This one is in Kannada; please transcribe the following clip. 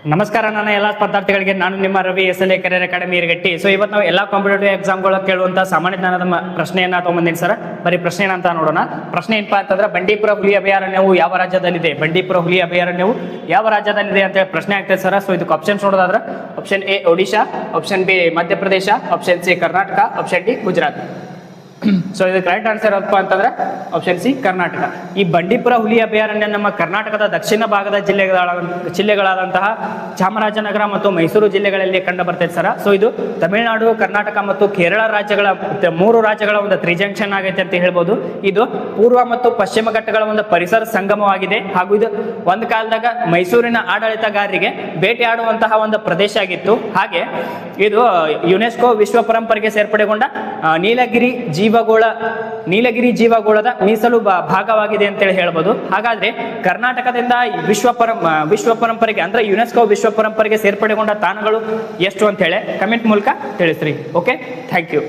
ನಮಸ್ಕಾರ ನನ್ನ ಎಲ್ಲ ಸ್ಪರ್ಧಾರ್ಥಿಗಳಿಗೆ ನಾನು ನಿಮ್ಮ Ravi SLA career academy Iragatti. So ಇವತ್ತು ನಾವು ಎಲ್ಲ ಕಾಂಪಿಟೇಟಿವ್ ಎಕ್ಸಾಮ್ಗಳು ಕೇಳುವಂತ ಸಾಮಾನ್ಯ ಜ್ಞಾನದ ಪ್ರಶ್ನೆಯನ್ನ ತಗೊಂಬಂದಿನಿ ಸರ್. ಬರೀ ಪ್ರಶ್ನೆ ಏನಂತ ನೋಡೋಣ. ಪ್ರಶ್ನೆ ಏನಪ್ಪಾ ಅಂತಂದ್ರೆ ಬಂಡೀಪುರ ಹುಲಿ ಅಭಯಾರಣ್ಯವು ಯಾವ ರಾಜ್ಯದಲ್ಲಿದೆ? ಬಂಡೀಪುರ ಹುಲಿ ಅಭಯಾರಣ್ಯವು ಯಾವ ರಾಜ್ಯದಲ್ಲಿದೆ ಅಂತ ಹೇಳಿ ಪ್ರಶ್ನೆ ಆಗ್ತದೆ ಸರ್. ಸೊ ಇದಕ್ಕೆ ಆಪ್ಷನ್ಸ್ ನೋಡೋದಾದ್ರೆ option A Odisha, option B Madhya Pradesh, option C Karnataka, option D Gujarat. So ಇದು ಕರೆಕ್ಟ್ ಆನ್ಸರ್ ಏನಪ್ಪ ಅಂತಂದ್ರೆ ಆಪ್ಷನ್ ಸಿ ಕರ್ನಾಟಕ. ಈ ಬಂಡೀಪುರ ಹುಲಿ ಅಭಯಾರಣ್ಯ ನಮ್ಮ ಕರ್ನಾಟಕದ ದಕ್ಷಿಣ ಭಾಗದ ಜಿಲ್ಲೆಗಳಾದಂತಹ ಚಾಮರಾಜನಗರ ಮತ್ತು ಮೈಸೂರು ಜಿಲ್ಲೆಗಳಲ್ಲಿ ಕಂಡು ಬರ್ತೈತೆ ಸರ್. ಸೊ ಇದು ತಮಿಳುನಾಡು, ಕರ್ನಾಟಕ ಮತ್ತು ಕೇರಳ ರಾಜ್ಯಗಳ 3 ರಾಜ್ಯಗಳ ಒಂದು ತ್ರಿಜಂಕ್ಷನ್ ಆಗೈತೆ ಅಂತ ಹೇಳ್ಬೋದು. ಇದು ಪೂರ್ವ ಮತ್ತು ಪಶ್ಚಿಮ ಘಟ್ಟಗಳ ಒಂದು ಪರಿಸರ ಸಂಗಮವಾಗಿದೆ. ಹಾಗೂ ಇದು ಒಂದು ಕಾಲದಾಗ ಮೈಸೂರಿನ ಆಡಳಿತಗಾರರಿಗೆ ಬೇಟೆಯಾಡುವಂತಹ ಒಂದು ಪ್ರದೇಶ ಆಗಿತ್ತು. ಹಾಗೆ ಇದು ಯುನೆಸ್ಕೋ ವಿಶ್ವ ಪರಂಪರೆಗೆ ಸೇರ್ಪಡೆಗೊಂಡ ನೀಲಗಿರಿ ಜೀವಗೋಳದ ಮೀಸಲು ಭಾಗವಾಗಿದೆ ಅಂತೇಳಿ ಹೇಳ್ಬೋದು. ಹಾಗಾದ್ರೆ ಕರ್ನಾಟಕದಿಂದ ವಿಶ್ವ ಪರಂಪರೆಗೆ ಅಂದ್ರೆ ಯುನೆಸ್ಕೋ ವಿಶ್ವ ಪರಂಪರೆಗೆ ಸೇರ್ಪಡೆಗೊಂಡ ತಾಣಗಳು ಎಷ್ಟು ಅಂತ ಹೇಳಿ ಕಮೆಂಟ್ ಮೂಲಕ ತಿಳಿಸ್ರಿ. Okay, thank you.